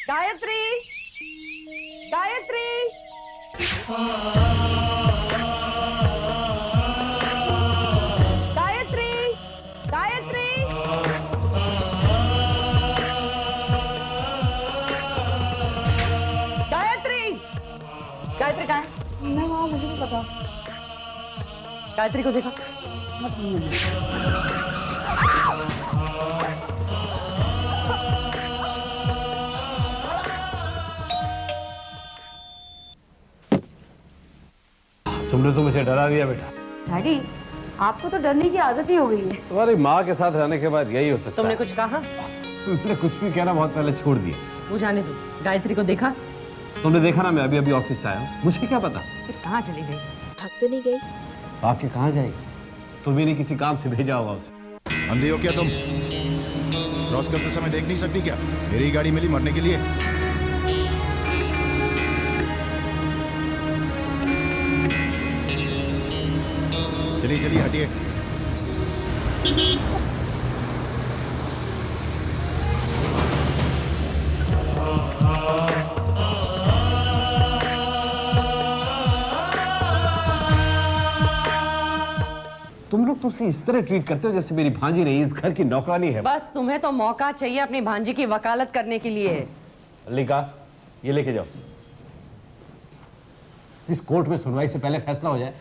गायत्री, गायत्री, गायत्री, गायत्री, गायत्री, गायत्री कहाँ है? मैं वहाँ, मुझे नहीं पता। गायत्री को देखा? तुमने तो मुझे डरा दिया बेटा। डैडी, आपको तो डरने की आदत ही हो गई है। तुम्हारी माँ के साथ रहने के बाद यही हो सकता तुमने है। कुछ कहा? तुमने कुछ भी कहना बहुत पहले छोड़ दिया। वो जाने दो। गायत्री को देखा? तुमने देखा ना, मैं अभी अभी ऑफिस से आया हूँ, मुझे क्या पता। फिर कहाँ चली गई? थक तो नहीं गई? आपके कहाँ जाएगी? तुम्हें नहीं किसी काम से भेजा होगा उसे। अंधे हो क्या तुम? क्रॉस करते समय देख नहीं सकती क्या? मेरी गाड़ी मिली मरने के लिए। चलिए चलिए हटिए। तुम लोग तो उसे इस तरह ट्रीट करते हो जैसे मेरी भांजी नहीं, इस घर की नौकरानी है। बस तुम्हें तो मौका चाहिए अपनी भांजी की वकालत करने के लिए। लिखा, ये लेके जाओ। इस कोर्ट में सुनवाई से पहले फैसला हो जाए,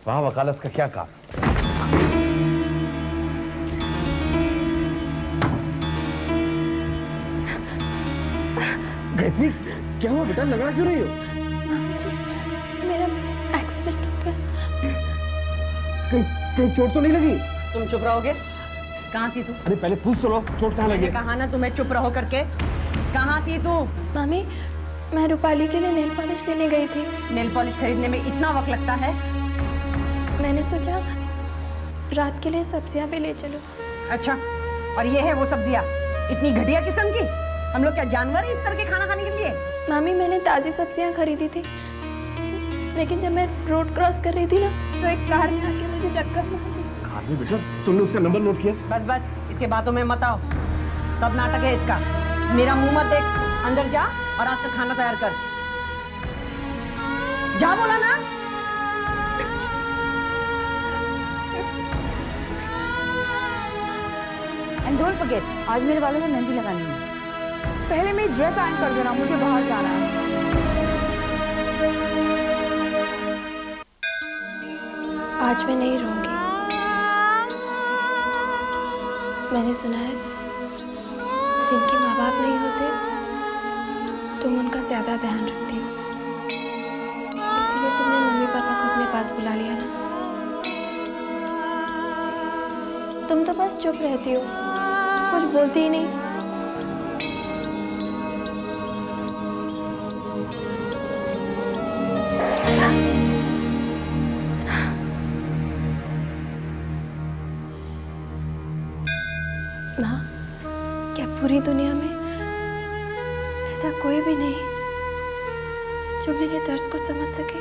वहां वकालत का क्या काम? गायत्री, क्या हुआ बेटा, लगा क्यों रही हो? मेरा एक्सीडेंट हो गया। कहीं चोट तो नहीं लगी? तुम चुप रहोगे? कहाँ थी तू? अरे पहले पूछ तो लो, चोट कहाँ लगी? मैंने कहा ना तुम्हें चुप रहो करके। कहाँ थी तू? मामी, मैं रूपाली के लिए नेल पॉलिश लेने गई थी। नेल पॉलिश खरीदने में इतना वक्त लगता है? मैंने सोचा रात के लिए सब्जियां भी ले चलो। अच्छा, और ये है वो सब्जियाँ? इतनी घटिया किस्म की? हम लोग क्या जानवर हैं इस तरह के खाना खाने के लिए? मामी, मैंने ताज़ी सब्जियां खरीदी थी, लेकिन जब मैं रोड क्रॉस कर रही थी ना, तो एक कार ने आके मुझे टक्कर मार दी। खाली बेटा, तुमने उसका नंबर नोट किया? बस बस, इसके बातों में मत आओ। सब नाटक है इसका। मेरा मुंह मत देख, अंदर जा और आज का खाना तैयार कर। जा बोला ना। एंड डोंट फॉरगेट, आज मेरे बालों में मेहंदी लगानी है। पहले मेरी ड्रेस आयरन कर देना, मुझे बाहर जाना है। आज मैं नहीं रहूंगी। मैंने सुना है जिनके माँ बाप नहीं होते तुम उनका ज्यादा ध्यान रखती हो, इसीलिए तुमने मम्मी पापा को अपने पास बुला लिया ना। तुम तो बस चुप रहती हो, कुछ बोलती ही नहीं। माँ, क्या पूरी दुनिया में ऐसा कोई भी नहीं जो मेरे दर्द को समझ सके?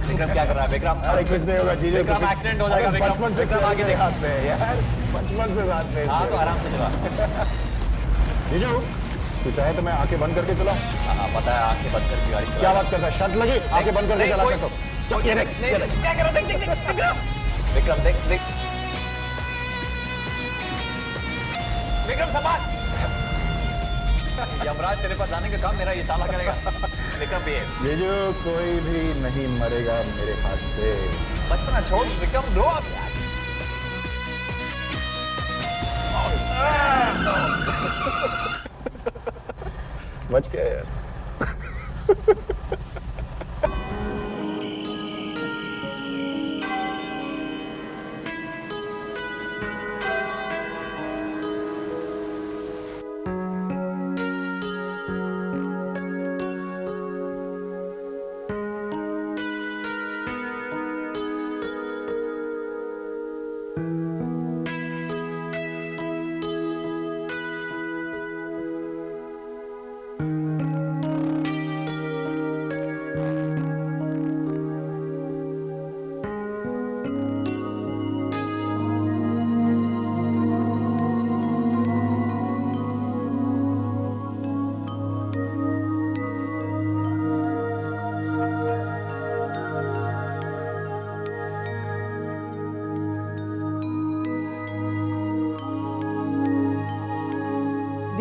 विक्रम क्या कर रहा है? विक्रम, अरे कुछ नहीं होगा जीजू। विक्रम एक्सीडेंट हो जाएगा। विक्रम, बचपन से विक्रम आगे देखा। साथ में यार, बचपन से साथ में। हाँ तो आराम से चला। जीजू, तू चाहे तो मैं आंखें बंद करके चलाऊं? हाँ पता है, आंखें बंद करके गाड़ी चला। क्या बात करता है? शर्त लगी, आंखें बंद करके चला सकता हूं। ये देख, ये देख। क्या कर रहा है? देख देख देख विक्रम, विक्रम देख देख। विक्रम संभाल। यमराज तेरे पास जाने का काम मेरा ये साला करेगा। विक्रम भी है। जीजू, कोई भी नहीं मरेगा मेरे हाथ से। बचपना छोड़ विक्रम, रो आप यार। बच गया यार।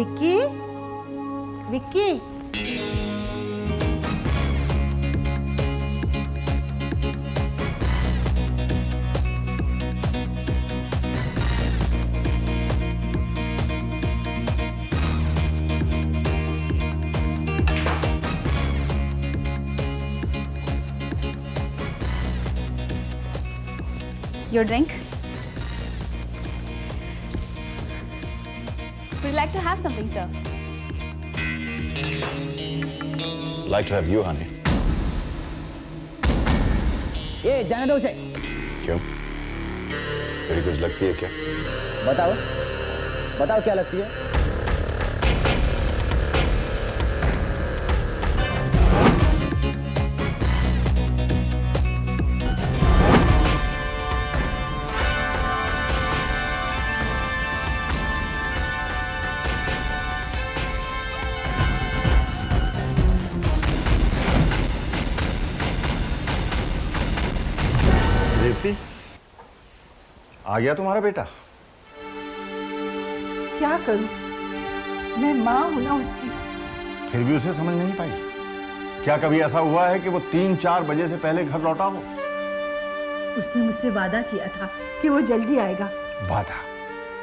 Vicky, Vicky, Your drink? Would you like to have something, sir? Like to have you, honey. ये जाने दो उसे। क्यों? तेरी कुछ लगती है क्या? बताओ, बताओ क्या लगती है? रेवती, आ गया तुम्हारा बेटा? क्या करूं? मैं माँ हूं ना उसकी। फिर भी उसे समझ नहीं पाई। क्या कभी ऐसा हुआ है कि वो 3-4 बजे से पहले घर लौटा हो? उसने मुझसे वादा किया था कि वो जल्दी आएगा। वादा?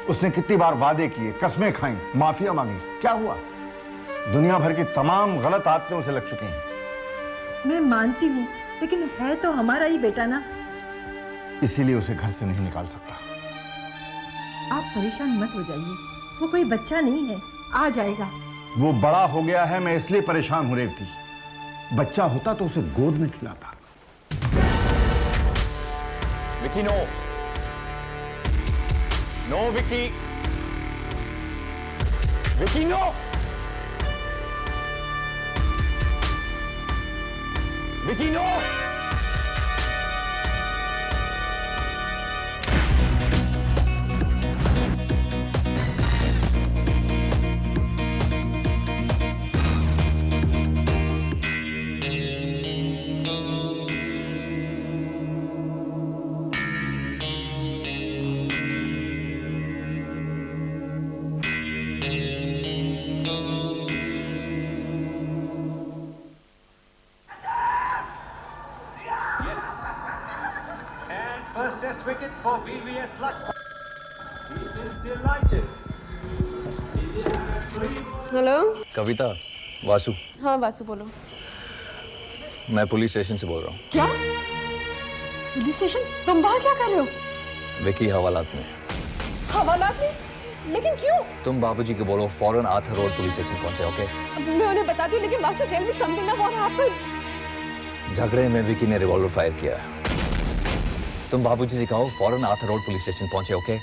उसने कितनी बार वादे किए, कस्में खाई, माफिया मांगी, क्या हुआ? दुनिया भर की तमाम गलत आदतें उसे लग चुकी हैं। मैं मानती हूँ, लेकिन है तो हमारा ही बेटा ना। इसीलिए उसे घर से नहीं निकाल सकता। आप परेशान मत हो जाइए, वो कोई बच्चा नहीं है, आ जाएगा। वो बड़ा हो गया है, मैं इसलिए परेशान हूं रेवती। बच्चा होता तो उसे गोद में खिलाता। Vicky no, no Vicky, Vicky no, Vicky no. First test wicket for VVS Luck. He is delighted. Hello. Kavita, Vasu, हाँ वासु बोलो। मैं पुलिस स्टेशन से बोल रहा हूँ। क्या? Police station? तुम वहाँ क्या कर रहे हो? विकी हवालात में। हवालात में? लेकिन क्यों? तुम बाबूजी को बोलो फौरन आर्थर रोड पुलिस स्टेशन पहुंचे, ओके? मैं उन्हें बताती हूँ, लेकिन वासु टेल मी समथिंग ना, व्हाट हैपेंड? झगड़े में विकी ने रिवॉल्वर फायर किया। तुम बाबूजी से कहो फौरन आर्थर रोड पुलिस स्टेशन पहुंचे, ओके?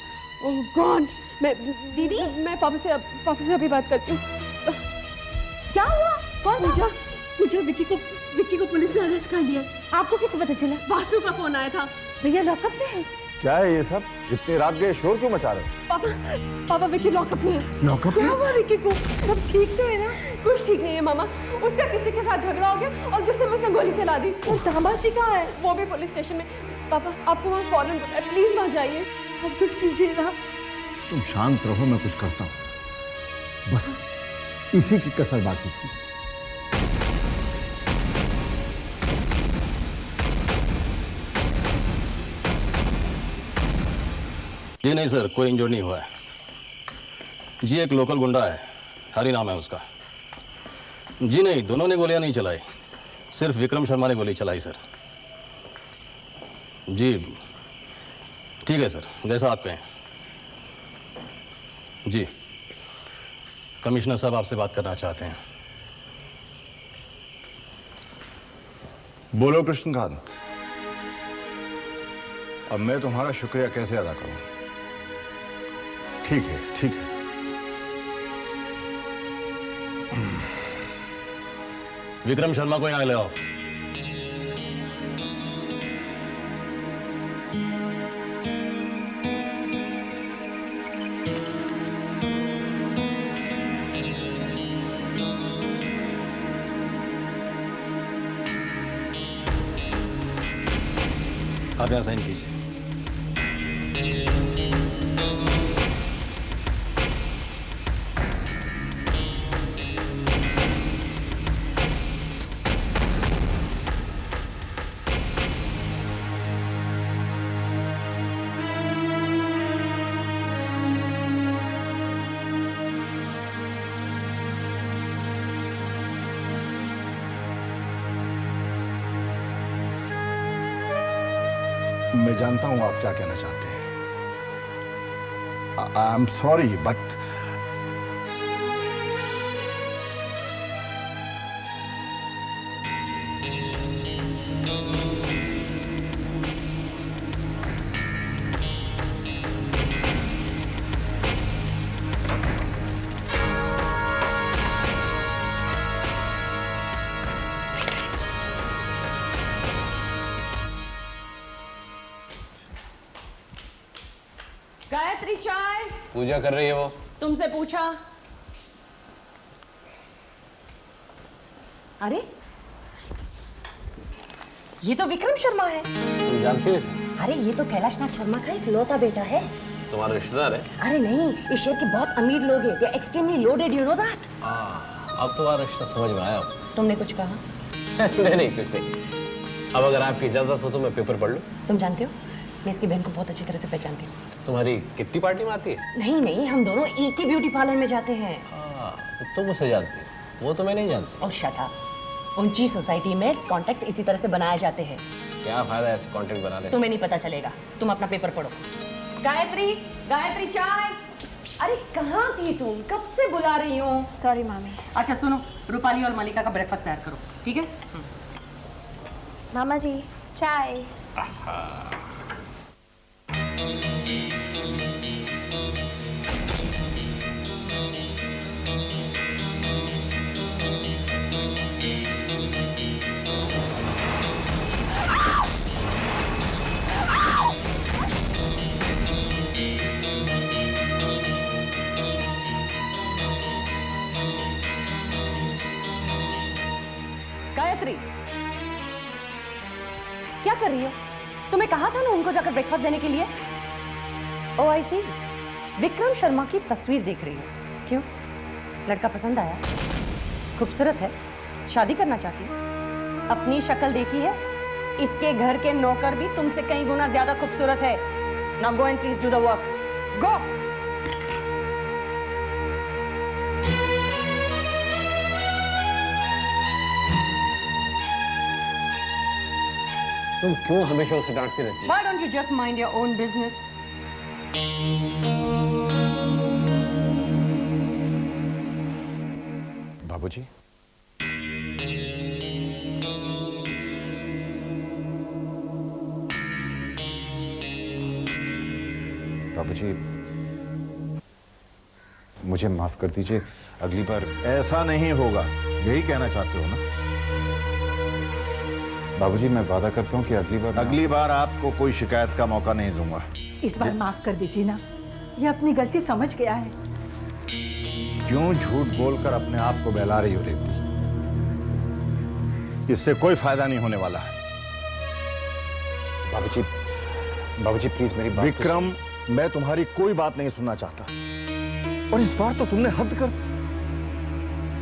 ओह गॉड, मैं दीदी, मैं पापा से अभी बात करती हूँ। क्या हुआ? कौन? पूजा, विक्की को पुलिस ने अरेस्ट कर लिया। आपको कैसे पता चला? वासु का फोन आया था। भैया लॉकअप में है। क्या है ये सब? इतनी रात गए शोर क्यों मचा रहे हो? पापा विक्की लॉकअप में है। लॉकअप में? क्या हुआ विक्की को? सब ठीक तो है ना? कुछ ठीक नहीं है मामा, उसका किसी के साथ झगड़ा हो गया और गुस्से में उसने गोली चला दी। और दामाजी कहाँ है? वो भी पुलिस स्टेशन में। पापा आपको वहाँ फौरन प्लीज वहाँ जाइए। आप कुछ कीजिए ना। तुम शांत रहो, मैं कुछ करता हूँ। बस इसी की कसर बाकी थी। जी नहीं सर, कोई इंजर्ड नहीं हुआ है। जी एक लोकल गुंडा है, हरी नाम है उसका। जी नहीं, दोनों ने गोलियां नहीं चलाई, सिर्फ विक्रम शर्मा ने गोली चलाई सर। जी ठीक है सर, जैसा आप कहें। जी कमिश्नर साहब आपसे बात करना चाहते हैं। बोलो कृष्णकांत, अब मैं तुम्हारा शुक्रिया कैसे अदा करूं? ठीक है, ठीक है। विक्रम शर्मा को यहाँ ले आओ। आप यहाँ साइन कीजिए। मैं जानता हूं आप क्या कहना चाहते हैं। I am sorry but Gayatri चाय। पूजा कर रही है वो। तुमसे पूछा। अरे ये तो विक्रम शर्मा है। तुम जानती हो इसे? अरे ये तो कैलाश नाथ शर्मा का इकलौता बेटा है। तुम्हारा रिश्तेदार है? अरे नहीं, इस शहर के बहुत अमीर लोग हैं। They are extremely loaded, you know that? अब तुम्हारा रिश्ता समझ में आया। तुमने कुछ कहा? नहीं कुछ नहीं। अब अगर आपकी इजाजत हो तो मैं पेपर पढ़ लूं। तुम जानते हो, मैं इसकी बहन को बहुत अच्छी तरह से पहचानती हूँ। तुम्हारी किट्टी पार्टी में आती है? नहीं नहीं, हम दोनों एक ही ब्यूटी पार्लर में जाते हैं। तो तुम उसे जानती हो, वो तो मैं नहीं जानती। और शट अप। ऊंची सोसाइटी में कॉन्टेक्ट्स इसी तरह से बनाए जाते हैं। क्या फायदा ऐसे कॉन्टेक्ट बनाने से? तुम्हें नहीं पता चलेगा। तुम अपना पेपर पढ़ो। गायत्री, गायत्री चाय। अरे कहाँ थी तुम? कब से बुला रही हूँ। सॉरी मामी। अच्छा सुनो, रूपाली और मलिका का ब्रेकफास्ट तैयार करो, ठीक है? मामा जी चाय। गायत्री, क्या कर रही हो? तुम्हें कहा था ना उनको जाकर ब्रेकफास्ट देने के लिए। ओ आई सी, विक्रम शर्मा की तस्वीर देख रही हो। क्यों? लड़का पसंद आया? खूबसूरत है? शादी करना चाहती हो? अपनी शक्ल देखी है? इसके घर के नौकर भी तुमसे कई गुना ज्यादा खूबसूरत है। Now go and please do the work. Go. तुम क्यों हमेशा उसे डांटती रहती हो? Why don't you just mind your own business? बाबूजी, बाबूजी मुझे माफ कर दीजिए। अगली बार ऐसा नहीं होगा, यही कहना चाहते हो ना? बाबूजी मैं वादा करता हूँ कि अगली बार आपको कोई शिकायत का मौका नहीं दूंगा। इस बार माफ कर दीजिए ना, ये अपनी गलती समझ गया है। क्यों झूठ बोलकर अपने आप को बहला रही हो रेवती? इससे कोई फायदा नहीं होने वाला है। बाबूजी, बाबूजी प्लीज मेरी बात विक्रम, मैं तुम्हारी कोई बात नहीं सुनना चाहता। और इस बार तो तुमने हद कर दी।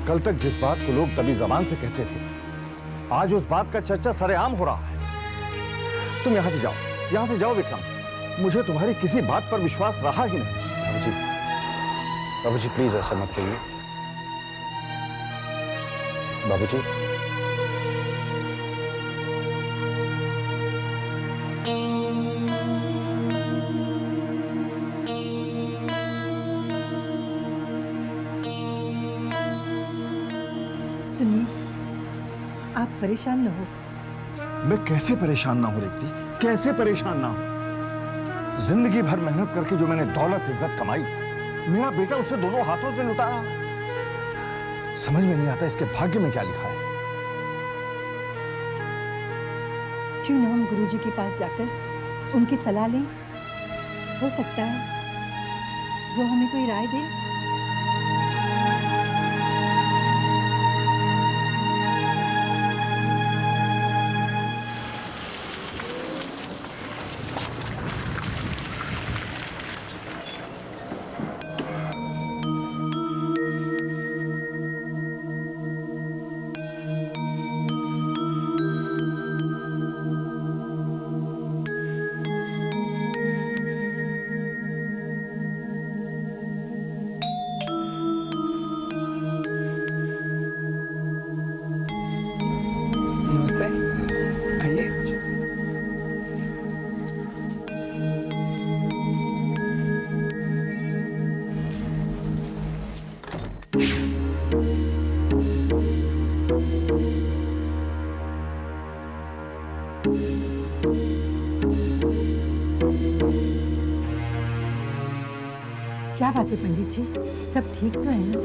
कल तक जिस बात को लोग तभी जबान से कहते थे, आज उस बात का चर्चा सरेआम हो रहा है। तुम यहां से जाओ, यहां से जाओ विक्रम। मुझे तुम्हारी किसी बात पर विश्वास रहा ही नहीं। बाबूजी, बाबूजी प्लीज ऐसा मत कहिए। बाबूजी, सुनिए, आप परेशान न हो। मैं कैसे परेशान ना हूं रेवती, कैसे परेशान ना हूं? जिंदगी भर मेहनत करके जो मैंने दौलत इज्जत कमाई, मेरा बेटा उसे दोनों हाथों से लुटा रहा है। समझ में नहीं आता इसके भाग्य में क्या लिखा है। क्यों न हम गुरुजी के पास जाकर उनकी सलाह लें? हो सकता है वो हमें कोई राय दे। क्या बात है पंडित जी, सब ठीक तो है ना?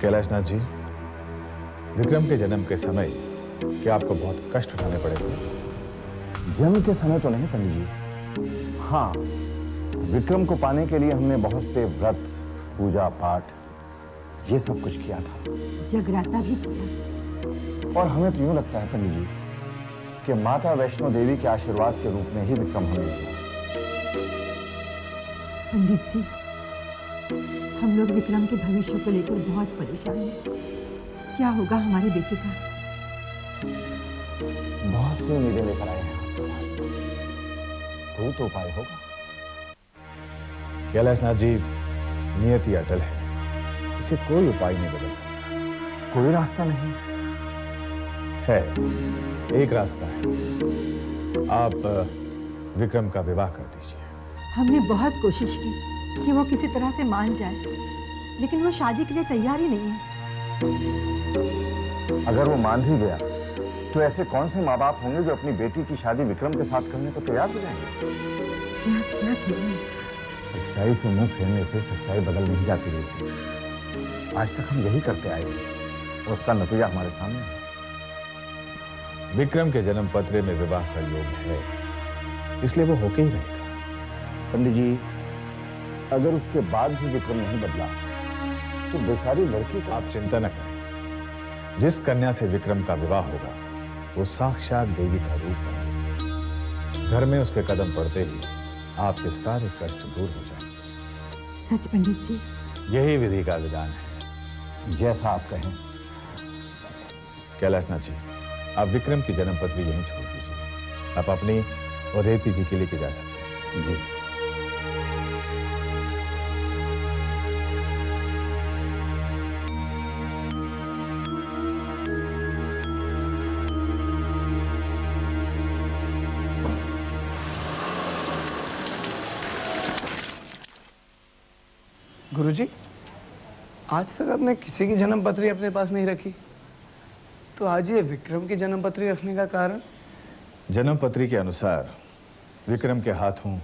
कैलाशनाथ जी, विक्रम के जन्म के समय क्या आपको बहुत कष्ट उठाने पड़े थे? जन्म के समय तो नहीं पंडित जी। हाँ, विक्रम को पाने के लिए हमने बहुत से व्रत, पूजा पाठ, ये सब कुछ किया था। जगराता भी किया। और हमें तो यूं लगता है पंडित जी कि माता वैष्णो देवी के आशीर्वाद के रूप में ही विक्रम हमें दिया। पंडित जी, हम लोग विक्रम के भविष्य को लेकर बहुत परेशान हैं। क्या होगा हमारे बेटे का? बहुत सी उम्मीदें लेकर आए हैं आपके पास। कोई तो उपाय होगा। कैलाशनाथ जी, नियति अटल है, इसे कोई उपाय नहीं बदल सकता। कोई रास्ता नहीं है? एक रास्ता है। आप विक्रम का विवाह कर दीजिए। हमने बहुत कोशिश की कि वो किसी तरह से मान जाए, लेकिन वो शादी के लिए तैयार ही नहीं है। अगर वो मान भी गया तो ऐसे कौन से माँ बाप होंगे जो अपनी बेटी की शादी विक्रम के साथ करने को तैयार हो जाएंगे? क्या क्या करें? सच्चाई से मुंह फेरने से सच्चाई बदल नहीं जाती रहती। आज तक हम यही करते आए हैं और उसका नतीजा हमारे सामने है। विक्रम के जन्म पत्र में विवाह का योग है, इसलिए वो होके ही रहेगा। पंडित जी, अगर उसके बाद भी विक्रम नहीं बदला तो बेचारी लड़की को... आप चिंता न करें। जिस कन्या से विक्रम का विवाह होगा वो साक्षात देवी का रूप होगी। घर में उसके कदम पड़ते ही आपके सारे कष्ट दूर हो जाएंगे। सच पंडित जी? यही विधि का विधान है, जैसा आप कहें। कैलाशनाथ जी, आप विक्रम की जन्मपत्री यहीं छोड़ दीजिए। आप अपनी और रेवती जी के लेके जा सकते हैं। जी। गुरुजी, आज तक आपने किसी की जन्म पत्री अपने पास नहीं रखी, तो आज ये विक्रम की जन्म पत्री रखने का कारण? जन्म पत्री के अनुसार विक्रम के हाथों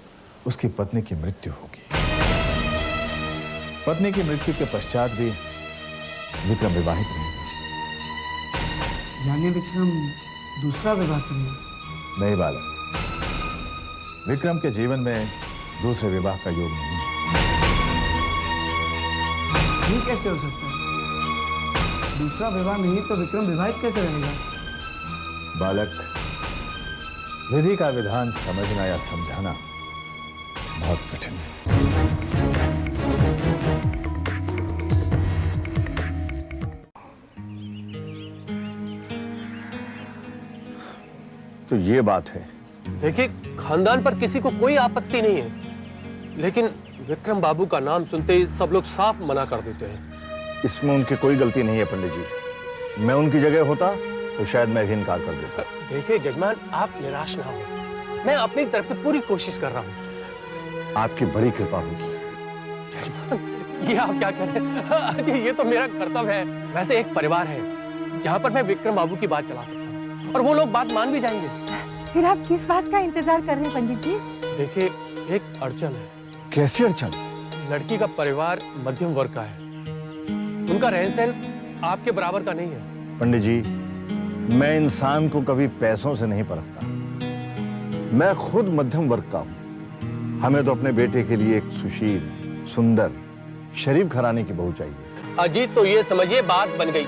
उसकी पत्नी की मृत्यु होगी। पत्नी की मृत्यु के पश्चात भी विक्रम विवाहित रहेगा। यानी विक्रम दूसरा विवाह करेगा? नहीं बालक, विक्रम के जीवन में दूसरे विवाह का योग नहीं। ये कैसे हो सकता है? दूसरा विवाह नहीं तो विक्रम विवाहित कैसे रहेगा? बालक, विधि का विधान समझना या समझाना बहुत कठिन है। तो ये बात है। देखिए, खानदान पर किसी को कोई आपत्ति नहीं है, लेकिन विक्रम बाबू का नाम सुनते ही सब लोग साफ मना कर देते हैं। इसमें उनकी कोई गलती नहीं है पंडित जी। मैं उनकी जगह होता तो शायद मैं भी इनकार कर देता। देखिए जजमान, आप निराश ना हो, मैं अपनी तरफ से पूरी कोशिश कर रहा हूँ। आपकी बड़ी कृपा होगी। जजमान, ये आप क्या कर रहे हैं? अजय, ये तो मेरा कर्तव्य है। वैसे एक परिवार है जहाँ पर मैं विक्रम बाबू की बात चला सकता हूँ और वो लोग बात मान भी जाएंगे। फिर आप किस बात का इंतजार कर रहे हैं पंडित जी? देखिए, एक अड़चन है। कैसी अड़चन? लड़की का परिवार मध्यम वर्ग का है, उनका रहन सहन आपके बराबर का नहीं है। पंडित जी, मैं इंसान को कभी पैसों से नहीं परखता। मैं खुद मध्यम वर्ग का हूँ। हमें तो अपने बेटे के लिए एक सुशील, सुंदर, शरीफ घराने की बहू चाहिए। अजीत, तो ये समझिए बात बन गई।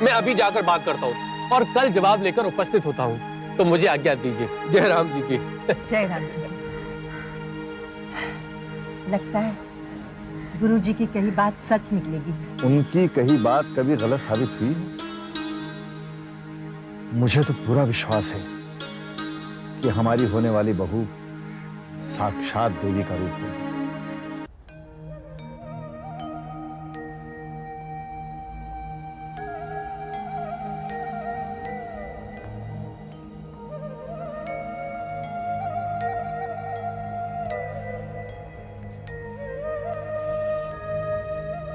मैं अभी जाकर बात करता हूँ और कल जवाब लेकर उपस्थित होता हूँ। तो मुझे आज्ञा दीजिए। जय राम जी की। जय राम जी। लगता है गुरुजी की कही बात सच निकलेगी। उनकी कही बात कभी गलत साबित हुई? मुझे तो पूरा विश्वास है कि हमारी होने वाली बहू साक्षात देवी का रूप होगी।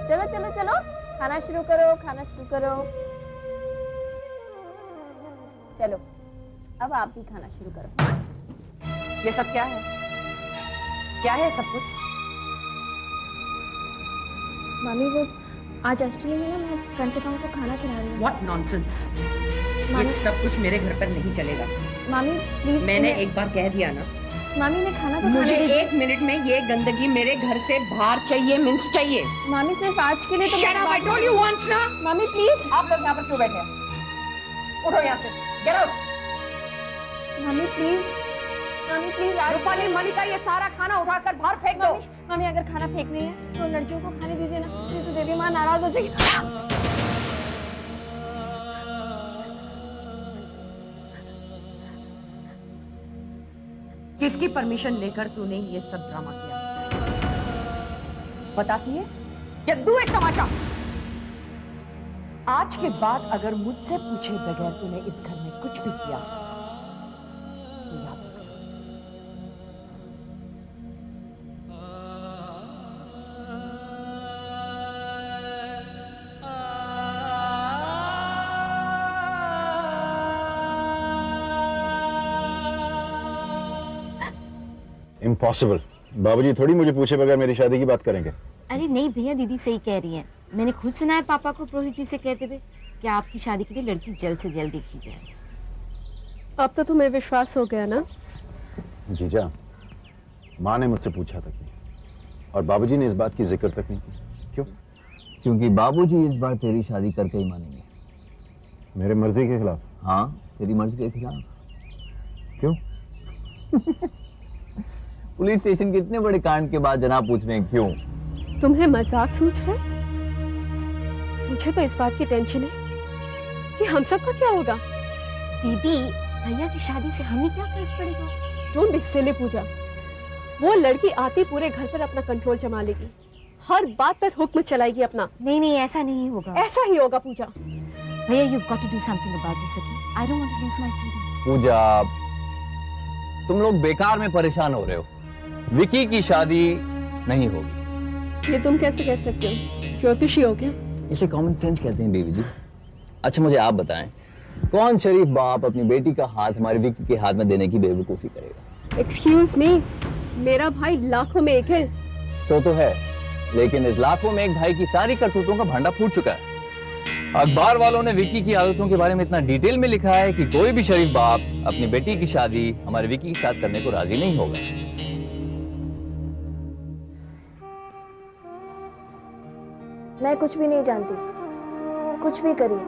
चलो चलो चलो, खाना शुरू करो, खाना शुरू करो। चलो, अब आप भी खाना शुरू करो। ये सब क्या है? क्या है सब कुछ? मामी वो आज अष्टमी है ना, मैं कंचकाओं को खाना खिला रही हूँ। What nonsense! ये मामी सब कुछ मेरे घर पर नहीं चलेगा। मामी प्लीज, मैंने एक बार कह दिया ना। मामी ने खाना तो मुझे खाने दीजिए। 1 मिनट में ये गंदगी मेरे घर से बाहर चाहिए, मिन्स चाहिए। मामी सिर्फ आज के लिए तो Shut up, I told you once ना। मामी प्लीज। आप लोग यहाँ पर क्यों बैठे हैं? उठो यहाँ से, get out! मामी प्लीज, मामी प्लीज। आज रूपाली, मलिका, ये सारा खाना उठाकर बाहर फेंक दो। मामी अगर खाना फेंकनी है तो लड़कियों को खाने दीजिए ना, नहीं तो देवी माँ नाराज हो जाएगी। किसकी परमिशन लेकर तूने ये सब ड्रामा किया? बताती है या तू एक तमाशा? आज के बाद अगर मुझसे पूछे बगैर तूने इस घर में कुछ भी किया तो याद रख। इम्पॉसिबल। बाबूजी थोड़ी मुझे पूछे बगैर मेरी शादी की बात करेंगे। अरे नहीं भैया, दीदी सही कह रही है। मैंने खुद सुना है पापा को पुरोहित जी से कहते हुए कि आपकी शादी के लिए लड़की जल्द से जल्द देखी जाए। अब तो तुम्हें विश्वास हो गया ना? जीजा, माँ ने मुझसे पूछा तक नहीं और बाबूजी ने इस बात की जिक्र तक नहीं की। क्यों? क्योंकि बाबूजी इस बार तेरी शादी करके ही मानेंगे। मेरे मर्जी के खिलाफ? हाँ, तेरी मर्जी के खिलाफ। क्यों? पुलिस स्टेशन के इतने बड़े कांड के बाद जनाब पूछ रहे हैं क्यों? तुम्हें मजाक सूझ रहा है? मुझे तो इस बात की टेंशन है कि हम सब का क्या होगा। दीदी, भैया की शादी से हमें क्या फर्क पड़ेगा? डोंट बी सिली पूजा। वो लड़की आती पूरे घर पर अपना कंट्रोल जमा लेगी, हर बात पर हुक्म चलाएगी अपना। नहीं नहीं, ऐसा नहीं होगा। ऐसा ही होगा पूजा। भैया, you've got to do something about this, okay? I don't want to lose my freedom. पूजा, तुम लोग बेकार में परेशान हो रहे हो। विकी की शादी नहीं होगी। ये तुम कैसे कह सकते हो? ज्योतिषी हो क्या? इसे कॉमन सेंस कहते हैं बेबी जी। अच्छा मुझे आप बताएं, कौन शरीफ बाप अपनी बेटी का हाथ हमारे विकी के हाथ में देने की बेवकूफी करेगा? एक्सक्यूज मी, मेरा भाई लाखों में एक है। सो तो है, लेकिन इस लाखों में एक भाई की सारी करतूतों का भांडा फूट चुका है। अखबार वालों ने विकी की आदतों के बारे में इतना डिटेल में लिखा है कि कोई भी शरीफ बाप अपनी बेटी की शादी हमारे विकी के साथ करने को राजी नहीं होगा। मैं कुछ भी नहीं जानती, कुछ भी करिए,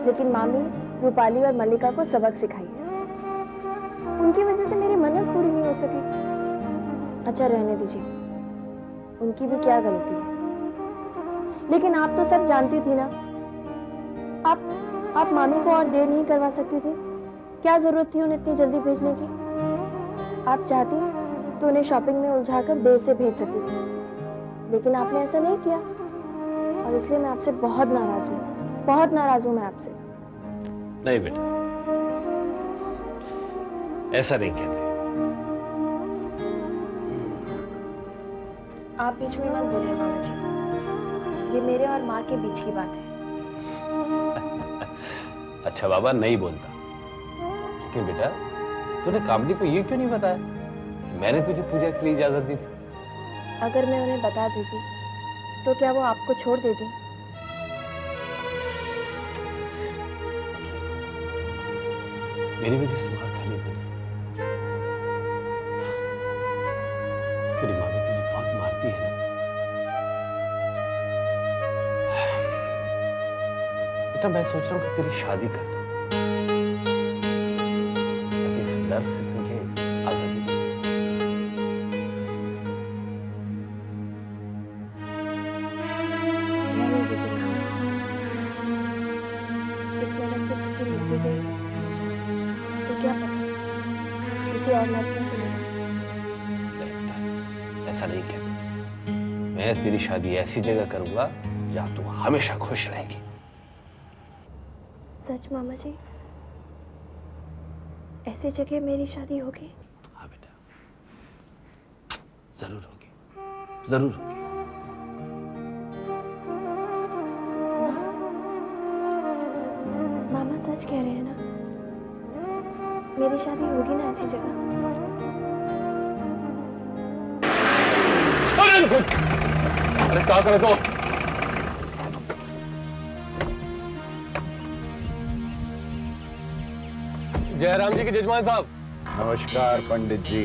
लेकिन मामी रूपाली और मल्लिका को सबक सिखाइए। उनकी वजह से मेरी मन्नत पूरी नहीं हो सकी। अच्छा रहने दीजिए, उनकी भी क्या गलती है। लेकिन आप तो सब जानती थी ना। आप मामी को और देर नहीं करवा सकती थी? क्या जरूरत थी उन्हें इतनी जल्दी भेजने की? आप चाहती तो उन्हें शॉपिंग में उलझाकर देर से भेज सकती थी, लेकिन आपने ऐसा नहीं किया और इसलिए मैं आपसे बहुत नाराज हूँ। बहुत नाराज हूँ मैं आपसे। नहीं बेटा, ऐसा नहीं कहते। आप बीच में मत बोलिए मामा जी, ये मेरे और माँ के बीच की बात है। अच्छा बाबा, नहीं बोलता। लेकिन बेटा, तूने कामनी को ये क्यों नहीं बताया? मैंने तुझे पूजा के लिए इजाजत दी थी। अगर मैं उन्हें बता देती तो क्या वो आपको छोड़ देती? मेरी वजह से मार खा ली तूने। तेरी मामी तुझे बहुत मारती है ना। बेटा, मैं सोच रहा हूँ कि तेरी शादी कर दूं, ताकि इस डर से तुझे आजादी मिल जाए। रहने दीजिए मामा जी। इस मेहनत से छुट्टी मिल भी गई तो क्या पता किसी और मर्द में से मिल जाए। ऐसा नहीं कहते। मैं तेरी शादी ऐसी जगह करूंगा जहां तू हमेशा खुश रहेगी। सच मामा जी? ऐसी जगह मेरी शादी होगी? हाँ बेटा, जरूर होगी, जरूर होगी। मामा सच कह रहे हैं ना? मेरी शादी होगी ना ऐसी जगह। अरे क्या करे तो जयराम जी के जजमान साहब। नमस्कार पंडित जी,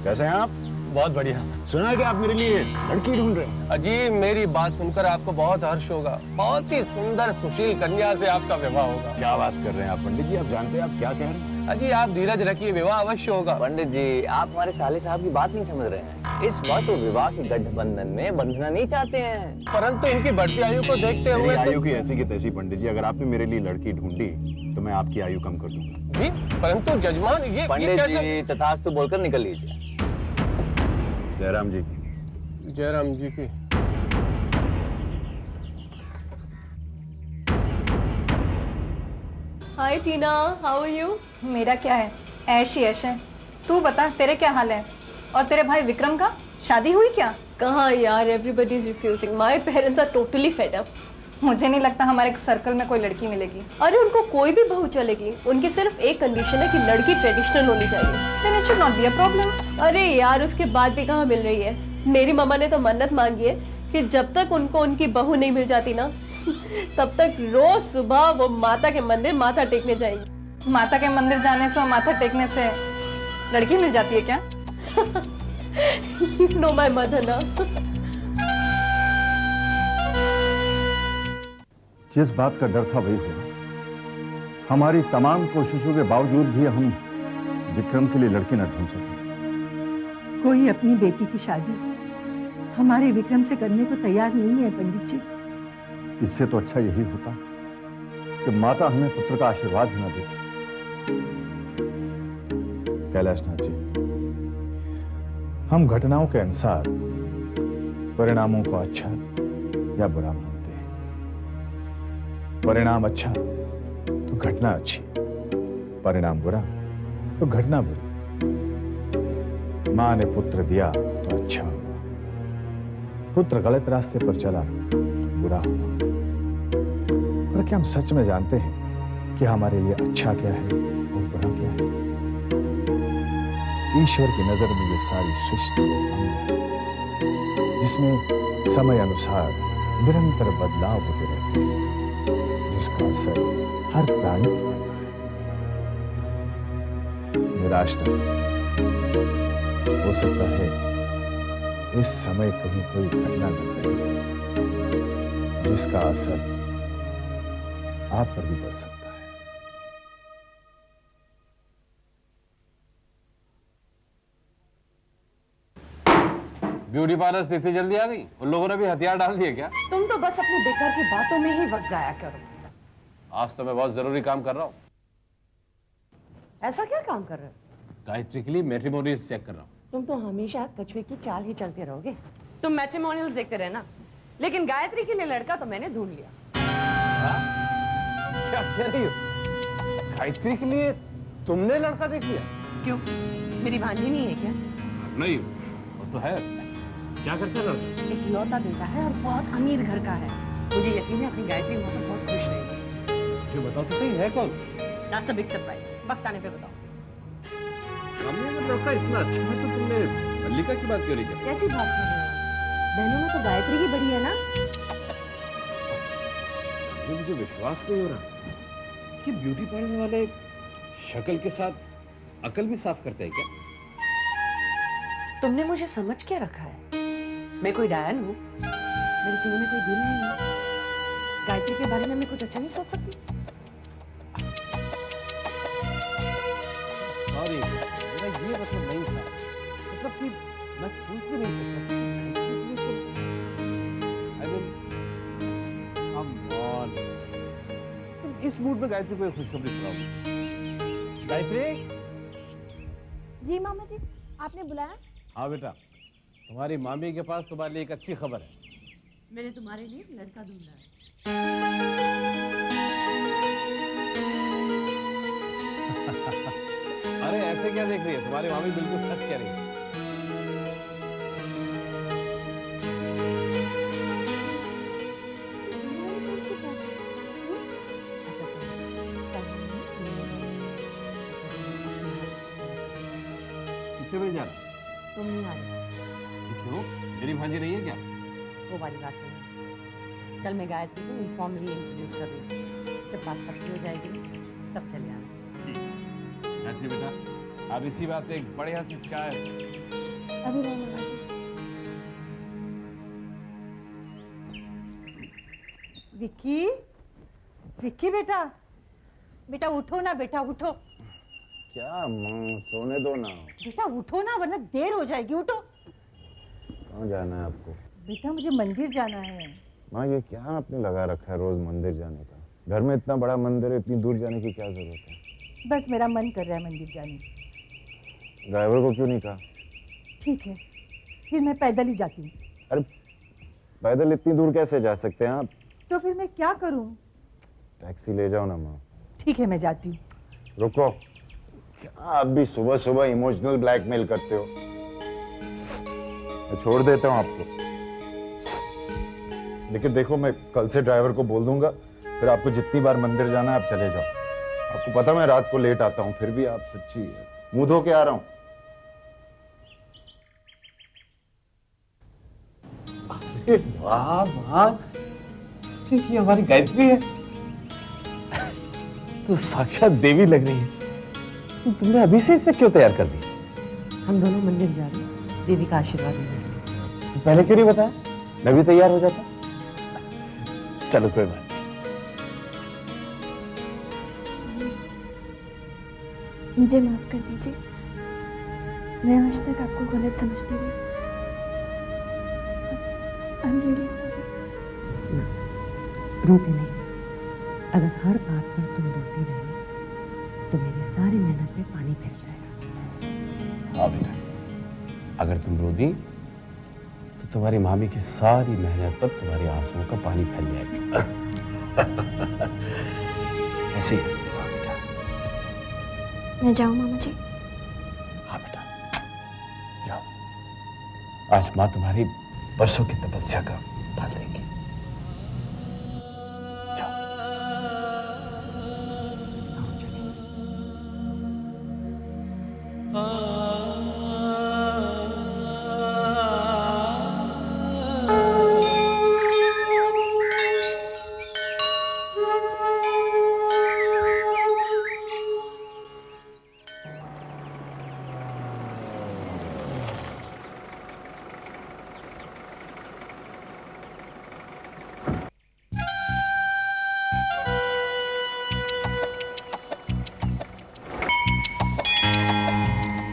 कैसे हैं आप? बहुत बढ़िया। सुना है कि आप मेरे लिए लड़की ढूंढ रहे हैं। अजी मेरी बात सुनकर आपको बहुत हर्ष होगा। बहुत ही सुंदर सुशील कन्या से आपका विवाह होगा। क्या बात कर रहे हैं आप पंडित जी? आप जानते हैं आप क्या कह रहे हैं? अजी आप धीरज रखिए, विवाह अवश्य होगा। पंडित जी, आप हमारे साले साहब की बात नहीं समझ रहे हैं। इस वक्त वो विवाह के गठबंधन में बंधना नहीं चाहते हैं, परंतु इनकी बढ़ती आयु को देखते हुए आयु की ऐसी की तैसी पंडित जी, अगर आपने मेरे लिए लड़की ढूंढी तो मैं आपकी आयु कम कर दूंगा। जी परंतु जजमान ये पंडित कैसे? जी तथास्तु बोलकर निकल लीजिए। जयराम जी की। जयराम जी की। हाय टीना, हाउ आर यू? मेरा क्या है, ऐश ही ऐश है। तू बता, तेरे क्या हाल है? और तेरे भाई विक्रम का शादी हुई क्या? कहाँ यार, everybody is refusing. My parents are totally fed up. मुझे नहीं लगता हमारे सर्कल में कोई लड़की मिलेगी। अरे उनको कोई भी बहू चलेगी, उनकी सिर्फ एक कंडीशन है कि लड़की ट्रेडिशनल होनी चाहिए। Then it should not be a problem. अरे यार उसके बाद भी कहाँ मिल रही है। मेरी मम्मा ने तो मन्नत मांगी है कि जब तक उनको उनकी बहू नहीं मिल जाती ना तब तक रोज सुबह वो माता के मंदिर माथा टेकने जाएंगी। माता के मंदिर जाने से और माथा टेकने से लड़की मिल जाती है क्या? You know my mother ना। जिस बात का डर था वही हुआ। हमारी तमाम कोशिशों के बावजूद भी हम विक्रम के लिए लड़की न ढूंढ सके। कोई अपनी बेटी की शादी हमारे विक्रम से करने को तैयार नहीं है पंडित जी। इससे तो अच्छा यही होता कि माता हमें पुत्र का आशीर्वाद ही न देती। कैलाशनाथ जी, हम घटनाओं के अनुसार परिणामों को अच्छा या बुरा मानते हैं। परिणाम अच्छा तो घटना अच्छी, परिणाम बुरा तो घटना बुरी। मां ने पुत्र दिया तो अच्छा हुआ, पुत्र गलत रास्ते पर चला तो बुरा हुआ। पर क्या हम सच में जानते हैं कि हमारे लिए अच्छा क्या है और बुरा क्या है? ईश्वर की नजर में ये सारी सृष्टि जिसमें समय अनुसार निरंतर बदलाव होते रहते हैं, जिसका असर हर प्राणी पर पड़ता है। निराश न हो सकता है इस समय कहीं कोई घटना घट रही है जिसका असर आप पर भी पड़ सकता है। ब्यूटी पार्लर से इतनी जल्दी आ गई? उन लोगों ने भी हथियार डाल दिए क्या? तुम तो बस अपनी बेकार की बातों में ही वक्त जाया करो। आज तो मैं बहुत जरूरी काम कर रहा हूँ। ऐसा क्या काम कर रहे हो? गायत्री के लिए मैट्रिमोनियल्स चेक कर रहा हूँ। तुम तो हमेशा कछुए की चाल ही चलते रहोगे। तुम मैट्रिमोनियल्स देखते रहना, लेकिन गायत्री के लिए लड़का तो मैंने ढूंढ लिया। क्या कह रही हो? गायत्री के लिए तुमने लड़का देख लिया? क्यों, मेरी भांजी नहीं है क्या? नहीं, वो तो है। क्या करता है लड़का? एक लौता बेटा है और बहुत अमीर घर का है। मुझे यकीन है अपनी गायत्री वहां पर बहुत खुश रहेगी। जो बताओ तो सही है कौन? That's a big surprise। वक्त आने पे बताओ। हमने अगर लड़का इतना अच्छा है तो तुमने मल्लिका की बात क्यों नहीं की? कैसी बात कर रहे हो? बहनों में तो गायत्री ही बड़ी है ना। मुझे विश्वास नहीं हो रहा कि ब्यूटी पार्लर वाले शक्ल के साथ अकल भी साफ करते हैं क्या? तुमने मुझे समझ के रखा है? मैं कोई डायन हूँ? मेरे सीने में कोई दिल नहीं है। गायत्री के बारे में मैं कुछ अच्छा नहीं सोच सकती? सॉरी, मेरा ये मतलब नहीं था। मतलब कि मैं सोच भी नहीं सकता। तुम इस मूड में गायत्री को एक खुशखबरी सुनाओ। गायत्री? जी मामा जी, आपने बुलाया? हाँ बेटा, तुम्हारी मामी के पास तुम्हारे लिए एक अच्छी खबर है। मैंने तुम्हारे लिए एक लड़का ढूंढा है। अरे ऐसे क्या देख रही है? तुम्हारी मामी बिल्कुल सच कह रही है। कितने बजे जाना? तुम नहीं आ रही। क्यों? मेरी भांजी नहीं है क्या? वो वाली बात नहीं है। कल मैं गायत्री को इनफॉर्मली इंट्रोड्यूस कर दूँगी। जब बात पक्की हो जाएगी तब चले आना। गायत्री बेटा, अब इसी बात पे एक बढ़िया सी चाय। अभी नहीं मामा जी। विक्की, विक्की बेटा, बेटा उठो ना, बेटा उठो। क्या माँ, सोने दो ना। बेटा उठो ना, वरना देर हो जाएगी, उठो। कहाँ जाना है आपको? बेटा मुझे मंदिर जाना है। माँ ये क्या आपने लगा रखा है रोज मंदिर जाने का? घर में इतना बड़ा मंदिर है, इतनी दूर जाने की क्या जरूरत है? बस मेरा मन कर रहा है मंदिर जाने की। ड्राइवर को क्यों नहीं कहा? ठीक है, फिर मैं पैदल ही जाती हूँ। अरे पैदल इतनी दूर कैसे जा सकते हैं आप? तो फिर मैं क्या करूँ? टैक्सी ले जाओ ना माँ। ठीक है, मैं जाती हूँ। रुको, क्या आप भी सुबह सुबह इमोशनल ब्लैकमेल करते हो? मैं छोड़ देता हूँ आपको, लेकिन देखो मैं कल से ड्राइवर को बोल दूंगा, फिर आपको जितनी बार मंदिर जाना है आप चले जाओ। आपको पता मैं रात को लेट आता हूँ, फिर भी आप सच्ची मुंह धो के आ रहा हूँ। वाह वाह, ये हमारी गायत्री है तो साक्षात देवी लग रही है। तुमने अभी से इसे क्यों तैयार कर दी? हम दोनों मंदिर जा रहे हैं देवी का आशीर्वाद लेने। तो पहले क्यों नहीं बताया? मैं भी तैयार हो जाता। चलो कोई बात नहीं। मुझे माफ कर दीजिए, मैं आज तक आपको गलत समझती रही। I am really sorry. रोती नहीं। अगर हर बात पर तुम रोती रहे तो मेरी सारी मेहनत पे पानी फिर जाएगा। हाँ बेटा, अगर तुम रो दी तो तुम्हारी मामी की सारी मेहनत पर तुम्हारे आंसुओं का पानी फैल जाएगा। ऐसे ही हंसती रहो बेटा। मैं जाऊं मामा जी? हाँ बेटा जाओ, आज माँ तुम्हारी वर्षों की तपस्या का फल देंगी।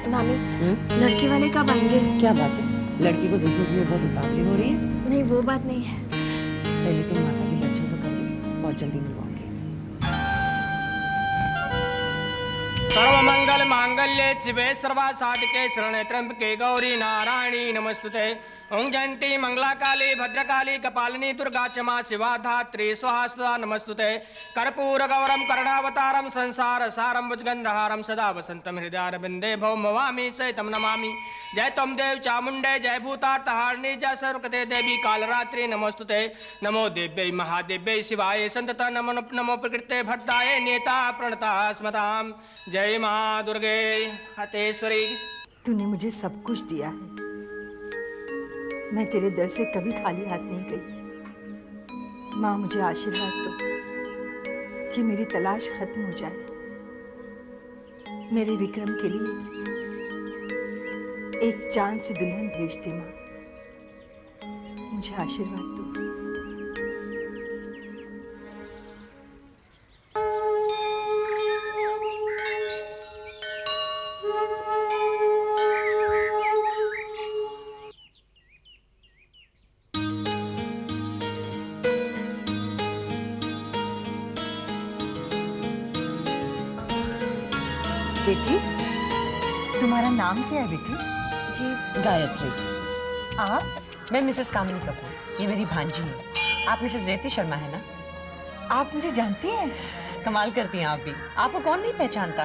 मामी, लड़की वाले कब आएंगे? क्या बात है, लड़की को देखने के लिए बहुत उतावली हो रही है? नहीं वो बात नहीं है। पहले तुम माता के दर्शन तो करो, बहुत जल्दी मिलवाऊंगी। सर्वमंगल मांगल्ये शिवे सर्वा साधिके शरणे त्र्यंबके गौरी नारायणी नमस्तुते। ओं जयंती मंगला काली भद्रकाली कपालिनी दुर्गा क्षमा शिवा धात्री स्वाहा सुधा नमस्तुते। कर्पूर गौरम करुणावतारम संसार सारम भुजगंधहारम सदा वसंतम हृदयारविंदे भौमवामी सहितम नमामि। जय तम देव चामुंडे जय भूतार्तहारिणी जय सर्वकते देवी कालरात्रि नमस्तुते। नमो देव्यै महादेव्यै शिवाय संतत नमो नमो प्रकृते भट्टाय नेता प्रणता स्मताम। जय माँ दुर्गे हतेश्वरी। तूने मुझे सब कुछ दिया है, मैं तेरे दर से कभी खाली हाथ नहीं गई। माँ मुझे आशीर्वाद दो कि मेरी तलाश खत्म हो जाए। मेरे विक्रम के लिए एक चांद सी दुल्हन भेज दे माँ, मुझे आशीर्वाद दो। बेटी, तुम्हारा नाम क्या है बेटी? जी गायत्री। आप? मैं मिसेस कामिनी कपूर, ये मेरी भांजी है। आप मिसेस रेवती शर्मा है ना? आप मुझे जानती हैं? कमाल करती हैं आप भी, आपको कौन नहीं पहचानता।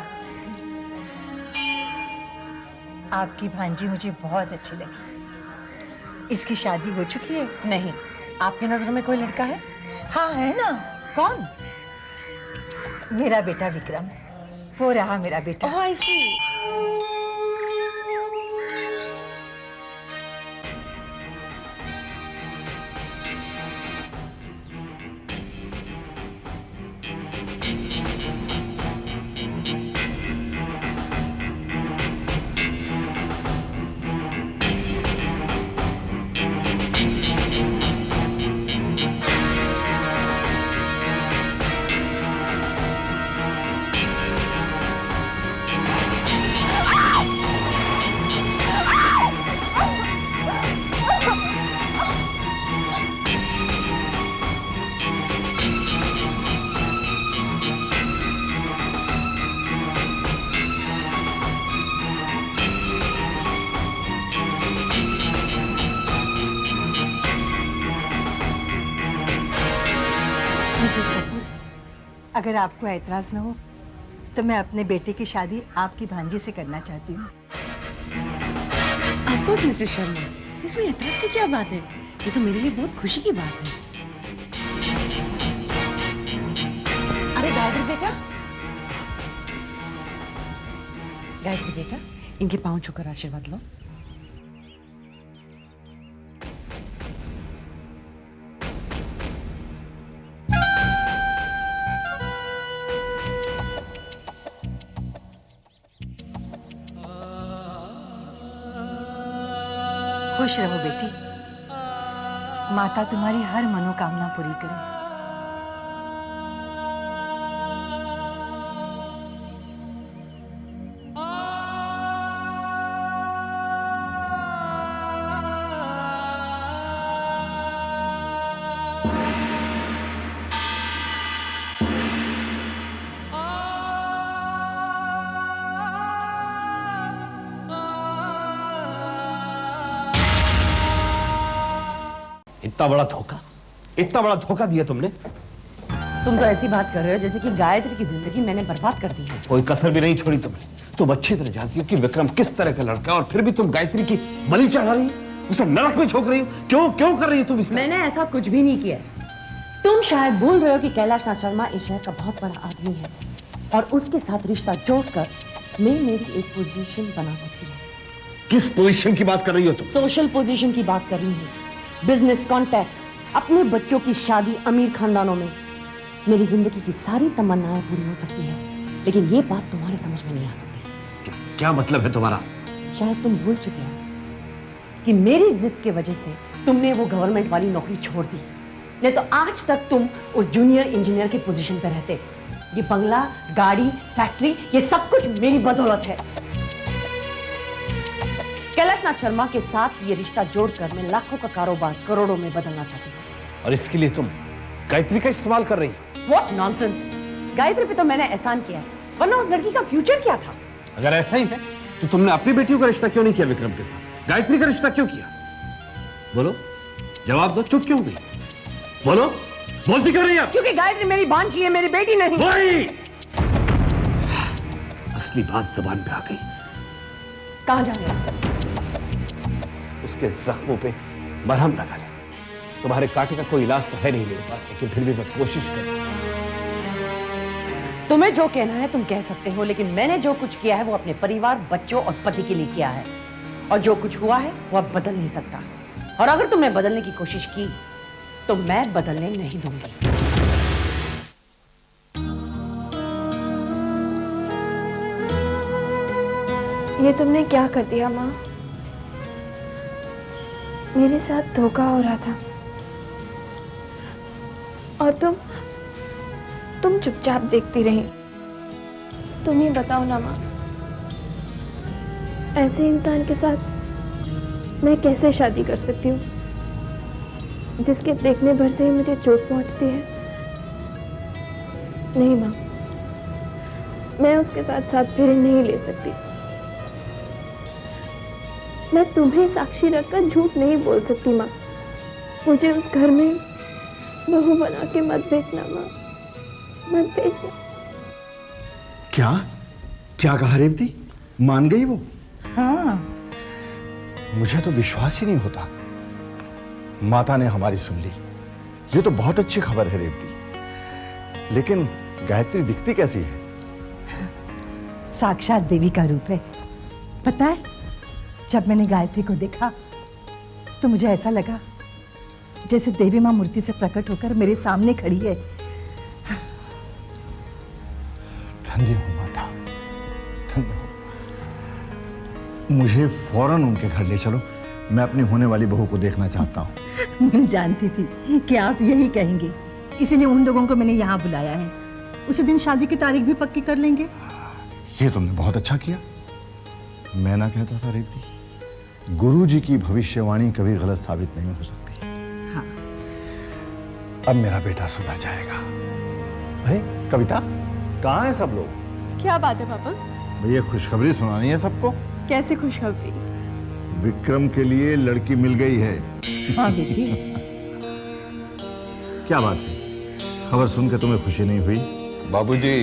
आपकी भांजी मुझे बहुत अच्छी लगी। इसकी शादी हो चुकी है? नहीं। आपकी नजरों में कोई लड़का है? हाँ है ना। कौन? मेरा बेटा विक्रम, वो रहा मेरा बेटा। ओह आई सी। अगर आपको ऐतराज न हो तो मैं अपने बेटे की शादी आपकी भांजी से करना चाहती हूँ। ऑफ कोर्स मिसेस शर्मा, इसमें ऐतराज की क्या बात है? ये तो मेरे लिए बहुत खुशी की बात है। अरे गायत्री बेटा, गायत्री बेटा, इनके पांव छूकर आशीर्वाद लो। खुश रहो बेटी, माता तुम्हारी हर मनोकामना पूरी करे। इतना बड़ा धोखा दिया तुमने। तुम तो ऐसी बात कर रहे हो जैसे कि गायत्री की जिंदगी मैंने बर्बाद कर दी है। कोई कसर भी नहीं छोड़ी तुमने। तुम अच्छी तरह जानती हो कि विक्रम किस तरह का लड़का है और फिर भी तुम गायत्री की बलि चढ़ा रही हो, उसे नरक में झोंक रही हो। क्यों कर रही हो तुम इस तरह मैंने ऐसा कुछ भी नहीं किया। तुम शायद भूल रहे हो कि कैलाश नाथ शर्मा इस शहर का बहुत बड़ा आदमी है और उसके साथ रिश्ता जोड़कर मैं मेरी एक पोजीशन बना सकती हूँ। किस पोजीशन की बात कर रही हो तुम? सोशल पोजीशन की बात कर रही हूँ। बिजनेस कॉन्टैक्ट्स, अपने बच्चों की शादी अमीर खानदानों में। मेरी जिंदगी की सारी तमन्नाएं पूरी हो सकती है, लेकिन ये बात तुम्हारे समझ में नहीं आ सकती। क्या मतलब है तुम्हारा? शायद तुम भूल चुके हो कि मेरी जिद की वजह से तुमने वो गवर्नमेंट वाली नौकरी छोड़ दी, नहीं तो आज तक तुम उस जूनियर इंजीनियर की पोजीशन पर रहते। ये बंगला, गाड़ी, फैक्ट्री, ये सब कुछ मेरी बदौलत है। कैलाश नाथ शर्मा के साथ ये रिश्ता जोड़कर मैं लाखों का कारोबार करोड़ों में बदलना चाहती हूँ। और इसके लिए तुम गायत्री का इस्तेमाल कर रही हो? What nonsense! गायत्री पे तो मैंने एहसान किया, वरना उस लड़की का फ्यूचर क्या था? अगर ऐसा ही है तो तुमने अपनी बेटियों का रिश्ता क्यों नहीं किया विक्रम के साथ? गायत्री का रिश्ता क्यों किया? बोलो, जवाब दो। चुप क्यों गई? बोलो, बोलती क्यों नहीं आप? क्योंकि गायत्री मेरी भांजी है, मेरी बेटी नहीं। वही असली बात जबान पे आ गई। कहां जा रहे? उसके जख्मों पे मरहम लगा ले। तुम्हारे कांटे का कोई इलाज तो है नहीं मेरे पास, लेकिन फिर भी मैं कोशिश कर रहा हूं। तुम्हें जो कहना है तुम कह सकते हो, लेकिन मैंने जो कुछ किया है वो अपने परिवार, बच्चों और पति के लिए किया है, और जो कुछ हुआ है वो अब बदल नहीं सकता। और अगर तुमने बदलने की कोशिश की तो मैं बदलने नहीं दूंगी। ये तुमने क्या कर दिया माँ? मेरे साथ धोखा हो रहा था और तुम चुपचाप देखती रही। तुम ही बताओ ना माँ, ऐसे इंसान के साथ मैं कैसे शादी कर सकती हूँ जिसके देखने भर से ही मुझे चोट पहुँचती है? नहीं माँ, मैं उसके साथ फेरे नहीं ले सकती। मैं तुम्हें साक्षी रखकर झूठ नहीं बोल सकती माँ। मुझे उस घर में बहू बना के मत भेजना माँ, मत भेजना। क्या कहा रेवती? मान गई वो? हाँ। मुझे तो विश्वास ही नहीं होता। माता ने हमारी सुन ली। ये तो बहुत अच्छी खबर है रेवती। लेकिन गायत्री दिखती कैसी है? साक्षात देवी का रूप है। पता है, जब मैंने गायत्री को देखा तो मुझे ऐसा लगा जैसे देवी मां मूर्ति से प्रकट होकर मेरे सामने खड़ी है। धन्य हो माता, धन्य हो। मुझे फौरन उनके घर ले चलो। मैं अपनी होने वाली बहू को देखना चाहता हूँ। मैं जानती थी कि आप यही कहेंगे, इसीलिए उन लोगों को मैंने यहाँ बुलाया है। उसी दिन शादी की तारीख भी पक्की कर लेंगे। ये तुमने बहुत अच्छा किया। मैं ना कहता था रेवती, गुरु जी की भविष्यवाणी कभी गलत साबित नहीं हो सकती। हाँ। अब मेरा बेटा सुधर जाएगा। अरे कविता, कहाँ है सब लोग? क्या बात है पापा? भैया खुशखबरी सुनानी है सबको। कैसे खुशखबरी? विक्रम के लिए लड़की मिल गई है। हाँ बेटी। क्या बात है, खबर सुनकर तुम्हें खुशी नहीं हुई? बाबूजी,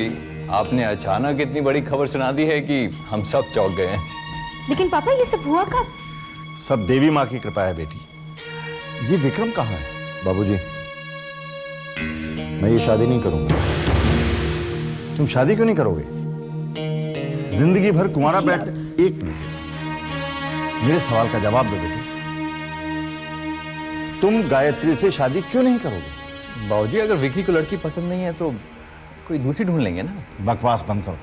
आपने अचानक इतनी बड़ी खबर सुना दी है कि हम सब चौंक गए हैं। लेकिन पापा ये सब हुआ कब? सब देवी माँ की कृपा है बेटी। ये विक्रम कहाँ है? बाबूजी, मैं ये शादी नहीं करूंगा। तुम शादी क्यों नहीं करोगे? जिंदगी भर कुंवारा बैठ। एक मिनट, मेरे सवाल का जवाब दो बेटी। तुम गायत्री से शादी क्यों नहीं करोगे? बाबूजी, अगर विकी को लड़की पसंद नहीं है तो कोई दूसरी ढूंढ लेंगे ना। बकवास बंद करो।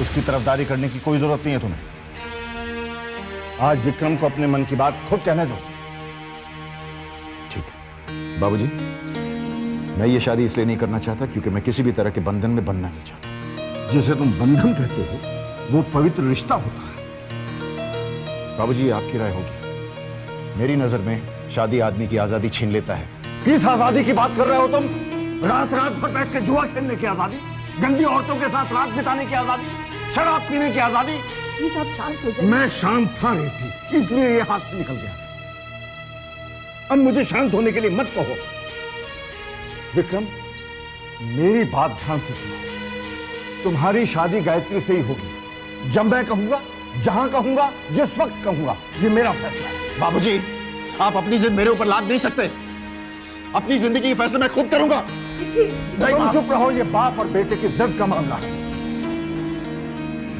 उसकी तरफदारी करने की कोई जरूरत नहीं है तुम्हें। आज विक्रम को अपने मन की बात खुद कहने दो। ठीक है बाबूजी, मैं ये शादी इसलिए नहीं करना चाहता क्योंकि मैं किसी भी तरह के बंधन में बंधना नहीं चाहता। जिसे तुम बंधन कहते हो वो पवित्र रिश्ता होता है। बाबूजी, आपकी राय होगी। मेरी नजर में शादी आदमी की आजादी छीन लेता है। किस आजादी की बात कर रहे हो तुम? रात रात भर बैठ के जुआ खेलने की आजादी, गंदी औरतों के साथ रात बिताने की आजादी, शराब पीने की आजादी। प्लीज आप शांत हो जाइए। मैं शांत था रेवती, इसलिए ये हाथ से निकल गया। अब मुझे शांत होने के लिए मत कहो। विक्रम, मेरी बात ध्यान से सुनो। तुम्हारी शादी गायत्री से ही होगी। जब मैं कहूंगा, जहां कहूंगा, जिस वक्त कहूंगा, ये मेरा फैसला है। बाबूजी, आप अपनी जिद मेरे ऊपर लाद नहीं सकते। अपनी जिंदगी के फैसले मैं खुद करूंगा। तुम चुप रहो, ये बाप और बेटे की जिद का मामला है।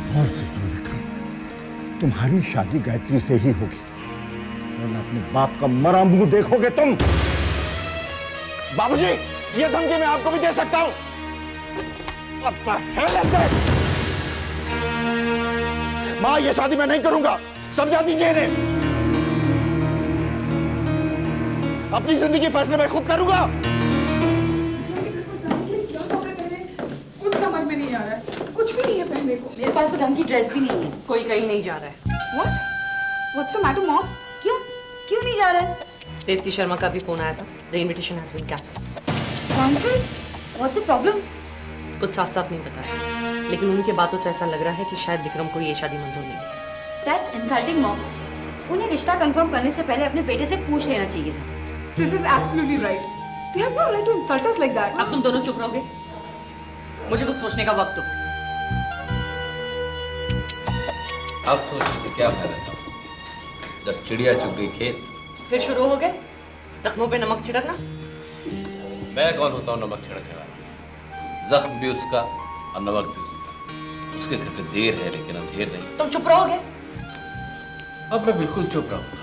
गौर से सुनो विक्रम, तुम्हारी शादी गायत्री से ही होगी, वरना अपने बाप का मरा मुंह देखोगे तुम। बाबूजी, ये धमकी मैं आपको भी दे सकता हूं। मां, ये शादी मैं नहीं करूंगा, समझा दीजिए इन्हें। अपनी जिंदगी फैसले मैं खुद करूंगा। कुछ समझ में नहीं आ रहा है, कुछ भी नहीं है पहनने को। मेरे पास तो ढंग की ड्रेस भी नहीं है। कोई कहीं नहीं जा रहा है। What? What's the matter, mom? क्यों नहीं जा रहा है? देवती शर्मा का भी फोन आया था। The invitation has been cancelled. Cancelled? What's the problem? कुछ साफ साफ नहीं बताया, लेकिन उनके बातों से ऐसा लग रहा है कि शायद विक्रम को ये शादी मंजूर नहीं है। That's insulting, mom. उन्हें रिश्ता कंफर्म करने से पहले अपने बेटे से पूछ लेना चाहिए था। Sis is absolutely right. They have no right to insult us like that. अब तुम दोनों चुप रहोगे? मुझे कुछ सोचने का वक्त दो। अब सोचने से क्या फायदा था? जब चिड़िया चुग गई खेत। फिर शुरू हो गए जख्मों पे नमक छिड़कना। मैं कौन होता हूँ नमक छिड़कने वाला? जख्म भी उसका और नमक भी उसका। उसके घर पे देर है लेकिन अंधेर नहीं। तुम चुप रहोगे? अब मैं बिल्कुल चुप रहूंगा।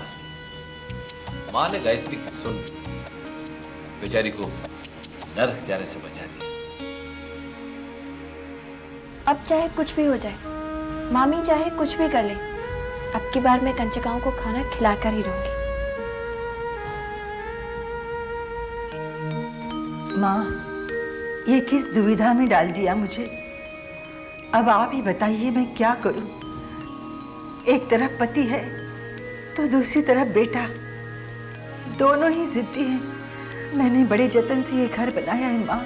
माँ ने गायत्री की सुन बेचारी को नरक जाने से बचा दिया। अब चाहे कुछ भी हो जाए, मामी चाहे कुछ भी कर ले, अब की बार मैं कंचकाओं को खाना खिलाकर ही रहूंगी। माँ, ये किस दुविधा में डाल दिया मुझे। अब आप ही बताइए मैं क्या करूं। एक तरफ पति है तो दूसरी तरफ बेटा, दोनों ही जिद्दी हैं। मैंने बड़े जतन से ये घर बनाया है माँ,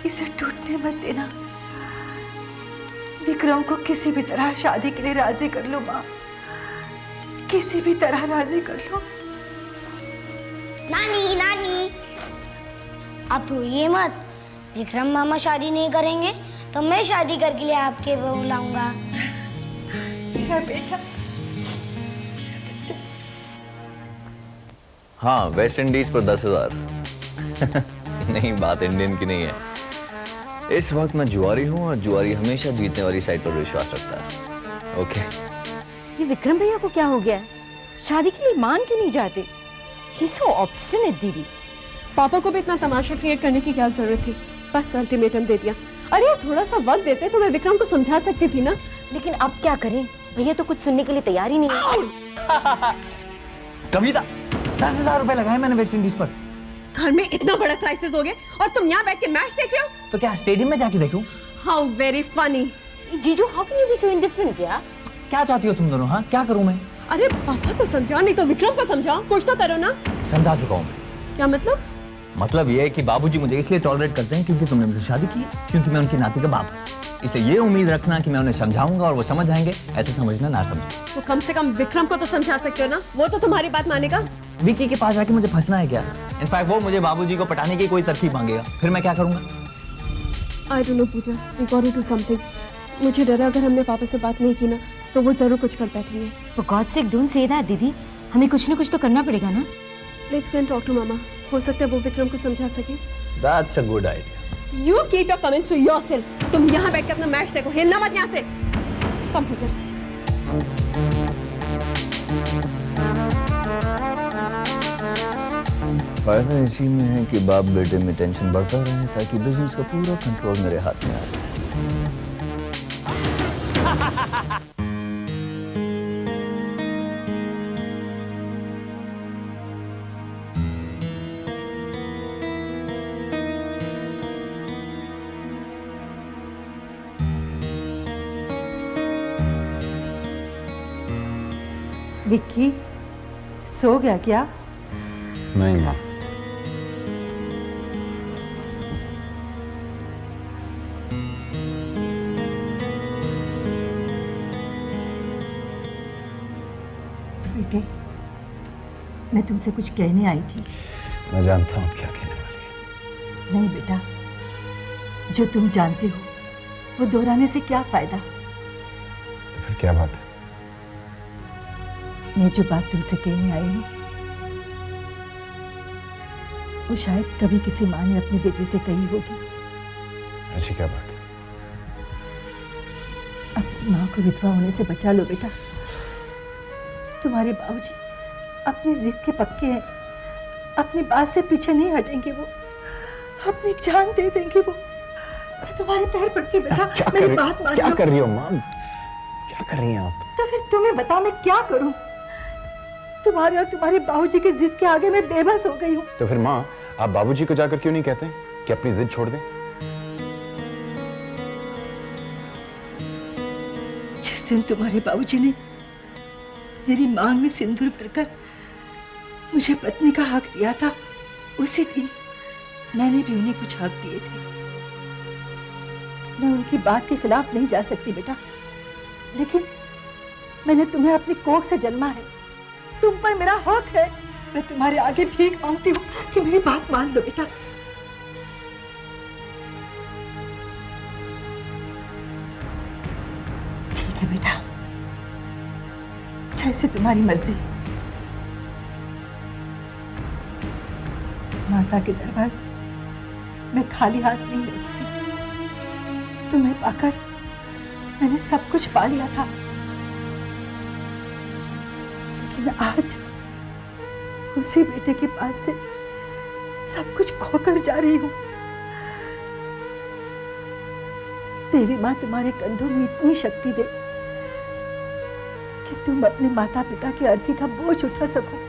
इसे टूटने मत देना। विक्रम को किसी भी तरह शादी के लिए राजी कर लो माँ, किसी भी तरह राजी कर लो। नानी नानी, आप रोइए मत। विक्रम मामा शादी नहीं करेंगे तो मैं शादी करके लिए आपके बहू लाऊंगा। बेटा, हाँ, वेस्ट इंडीज पर 10,000। नहीं, बात इंडियन की नहीं है। इस वक्त मैं जुआरी हूँ और जुआरी हमेशा जीतने वाली साइड पर विश्वास रखता है। ओके। ये विक्रम भैया को क्या हो गया है? शादी के लिए मान क्यों नहीं जाते? He's so obstinate, दीदी। पापा को भी इतना तमाशा क्रिएट करने की क्या जरूरत थी? बस अल्टीमेटम दे दिया। अरे यार, थोड़ा सा वक्त देते तो मैं विक्रम को समझा सकती थी ना। लेकिन अब क्या करें? भैया तो कुछ सुनने के लिए तैयार ही नहीं है। कविता, 10,000 रुपए लगाए मैंने वेस्ट इंडीज पर। घर में इतना बड़ा क्राइसिस हो गया और तुम यहाँ बैठ के मैच देख रहे हो? तो क्या स्टेडियम में जाके देखूं? How very funny. जीजू, how can you be so indifferent यार? क्या चाहती हो तुम दोनों? हाँ, क्या करूं मैं? अरे पापा को समझाओ, नहीं तो विक्रम को समझाओ। कुछ तो करो ना। समझा चुका हूं मैं। क्या मतलब? मतलब ये है कि बाबूजी मुझे इसलिए टॉलरेट करते हैं क्योंकि तुमने मुझसे शादी की है, क्योंकि मैं उनकी नाती का बाप हूं। इसलिए ये उम्मीद रखना कि मैं उन्हें समझाऊंगा और वो समझ जाएंगे, ऐसे समझना ना समझे। तो कम से कम विक्रम को तो समझा सकते हो ना, वो तो तुम्हारी बात मानेगा। विकी के पास जाके मुझे फंसना है क्या? इनफैक्ट वो मुझे बाबूजी को पटाने की कोई तरकीब मांगेगा, फिर मैं क्या करूंगा? I don't know Pooja, we got to do something. मुझे डर है अगर हमने पापा से बात नहीं की ना तो वो जरूर कुछ कर बैठेंगे। For God's sake, don't say that, दीदी। हमें कुछ ना कुछ तो करना पड़ेगा ना। Let's go and talk to मामा। हो सकता है वो विक्रम को समझा सके। That's a good idea. You keep your comments to yourself. तुम यहाँ बैठ के अपना मैच देखो, हिलना मत यहाँ से। कम पूजा। फायदा इसी में है कि बाप बेटे में टेंशन बढ़ता रहे ताकि बिजनेस का पूरा कंट्रोल मेरे हाथ में आ जाए। विक्की सो गया क्या? नहीं माँ, बेटे मैं तुमसे कुछ कहने आई थी। मैं जानता हूँ क्या कहने वाली नहीं बेटा, जो तुम जानते हो वो दोहराने से क्या फायदा। तो फिर क्या बात है? मैं जो बात तुमसे कहने आई हूँ वो शायद कभी किसी माँ ने अपनी बेटी से कही होगी। ऐसी क्या बात है? अपनी माँ को विधवा होने से बचा लो बेटा। तुम्हारे बाबूजी अपनी जिद के पक्के हैं, अपनी बात से पीछे नहीं हटेंगे। वो अपनी जान दे देंगे। वो मैं तुम्हारे पैर पड़ती बेटा, मेरी बात मान लो। क्या कर रही हो माँ? क्या कर रही हैं आप? तो फिर तुम्हें बताओ मैं क्या करूं? तुम्हारे और तुम्हारे बाबूजी की जिद के आगे मैं बेबस हो गई हूँ। तो फिर माँ आप बाबूजी को जाकर क्यों नहीं कहते कि अपनी जिद छोड़ दें? जिस दिन तुम्हारे बाबूजी ने मेरी मांग में सिंदूर भरकर मुझे पत्नी का हक दिया था, उसी दिन मैंने भी उन्हें कुछ हक दिए थे। मैं उनकी बात के खिलाफ नहीं जा सकती बेटा, लेकिन मैंने तुम्हें अपनी कोख से जन्मा है, तुम पर मेरा हक है। मैं तुम्हारे आगे भीख मांगती हूँ कि मेरी बात मान लो बेटा। ठीक है बेटा, जैसे तुम्हारी मर्जी। माता के दरबार से मैं खाली हाथ नहीं लौटती। तुम्हें पाकर मैंने सब कुछ पा लिया था, लेकिन आज उसी बेटे के पास से सब कुछ खोकर जा रही हूँ। देवी माँ तुम्हारे कंधों में इतनी शक्ति दे कि तुम अपने माता पिता की अर्थी का बोझ उठा सको।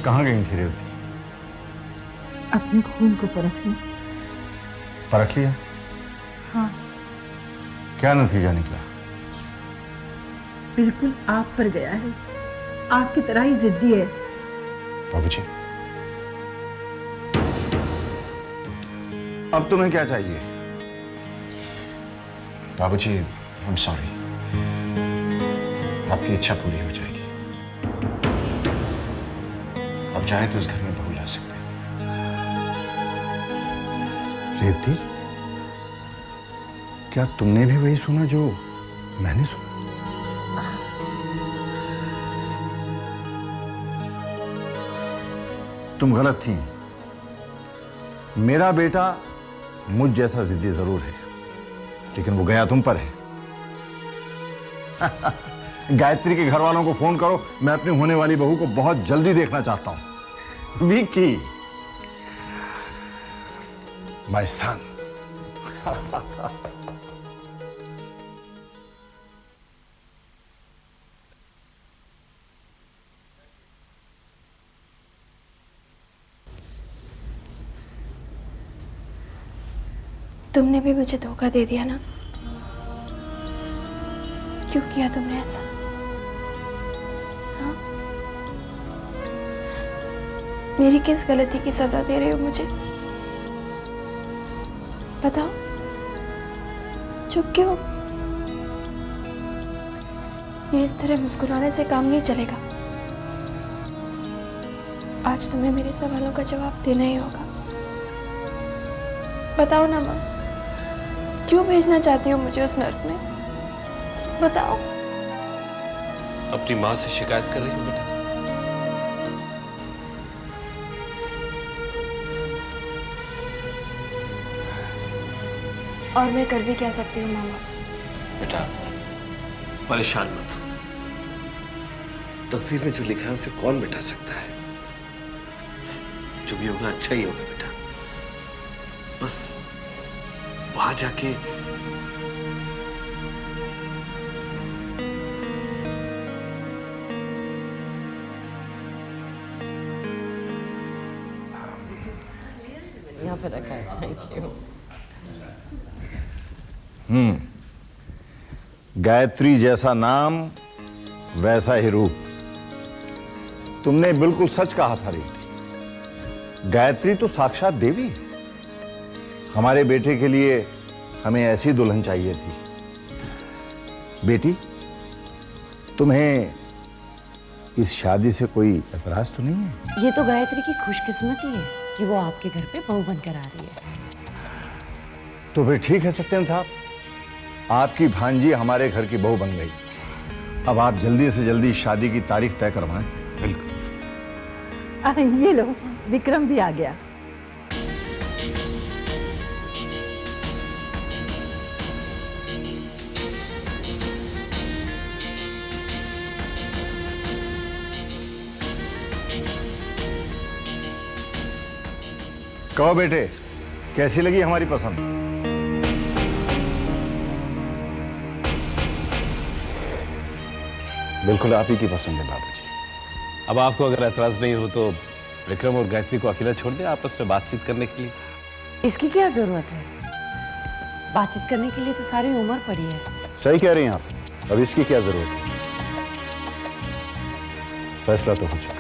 कहाँ गई थी रेवती? अपने खून को परखने। परख लिया? हाँ। क्या नतीजा निकला? बिल्कुल आप पर गया है, आपकी तरह ही जिद्दी है। बाबूजी अब तुम्हें क्या चाहिए? बाबूजी आई एम सॉरी, आपकी इच्छा पूरी हो जाएगी। आप चाहे तो इस घर में बहू ला सकते हैं। रेवती, क्या तुमने भी वही सुना जो मैंने सुना? तुम गलत थी। मेरा बेटा मुझ जैसा जिद्दी जरूर है, लेकिन वो गया तुम पर है। गायत्री के घर वालों को फोन करो, मैं अपनी होने वाली बहू को बहुत जल्दी देखना चाहता हूं। विक्की, माय सन, तुमने भी मुझे धोखा दे दिया ना? क्यों किया तुमने ऐसा? हाँ? मेरी किस गलती की सजा दे रहे हो मुझे? बताओ। चुप क्यों? ये इस तरह मुस्कुराने से काम नहीं चलेगा। आज तुम्हें मेरे सवालों का जवाब देना ही होगा। बताओ ना माँ, क्यों भेजना चाहती हो मुझे उस नर्क में? बताओ। अपनी माँ से शिकायत कर रही हो बेटा? और मैं कर भी क्या सकती हूँ मामा? बेटा परेशान मत हो। तकदीर में जो लिखा है उसे कौन मिटा सकता है? जो भी होगा अच्छा ही होगा बेटा। बस वहां जाके यहाँ पे रखा है। Thank you. गायत्री जैसा नाम वैसा ही रूप। तुमने बिल्कुल सच कहा था रीति। गायत्री तो साक्षात देवी है। हमारे बेटे के लिए हमें ऐसी दुल्हन चाहिए थी। बेटी, तुम्हें इस शादी से कोई एतराज तो नहीं है? ये तो गायत्री की खुशकिस्मती है कि वो आपके घर पे बहू बनकर आ रही है। तो फिर ठीक है सत्यन साहब, आपकी भांजी हमारे घर की बहू बन गई। अब आप जल्दी से जल्दी शादी की तारीख तय करवाएं। बिल्कुल। ये लो, विक्रम भी आ गया। कहो बेटे, कैसी लगी हमारी पसंद? बिल्कुल आप ही की पसंद है बाबूजी। अब आपको अगर एतराज नहीं हो तो विक्रम और गायत्री को अकेला छोड़ दें आपस में बातचीत करने के लिए। इसकी क्या जरूरत है? बातचीत करने के लिए तो सारी उम्र पड़ी है। सही कह रही हैं आप। अब इसकी क्या जरूरत है? फैसला तो हो चुका है।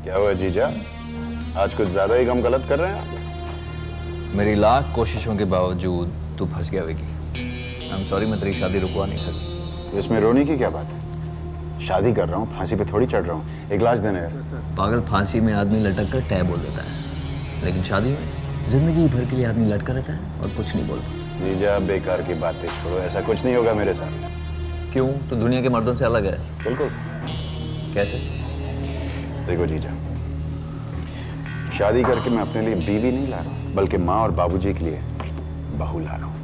क्या हुआ जीजा, आज कुछ ज्यादा ही गम गलत कर रहे हैं आप? मेरी लाख कोशिशों के बावजूद तू फंस गया विकी। आई एम सॉरी, मैं तेरी शादी रुकवा नहीं सकती। तो इसमें रोने की क्या बात है? शादी कर रहा हूँ, फांसी पे थोड़ी चढ़ रहा हूँ। एक गिलास देना यार। पागल, फांसी में आदमी लटक कर टै बोल देता है, लेकिन शादी में जिंदगी भर के लिए आदमी लटका रहता है और कुछ नहीं बोलता। जीजा बेकार की बातें छोड़ो, ऐसा कुछ नहीं होगा मेरे साथ। क्यों? तो दुनिया के मर्दों से अलग है। बिल्कुल। कैसे? देखो जीजा, शादी करके मैं अपने लिए बीवी नहीं ला रहा हूँ, बल्कि माँ और बाबूजी के लिए बहू ला रहा हूँ।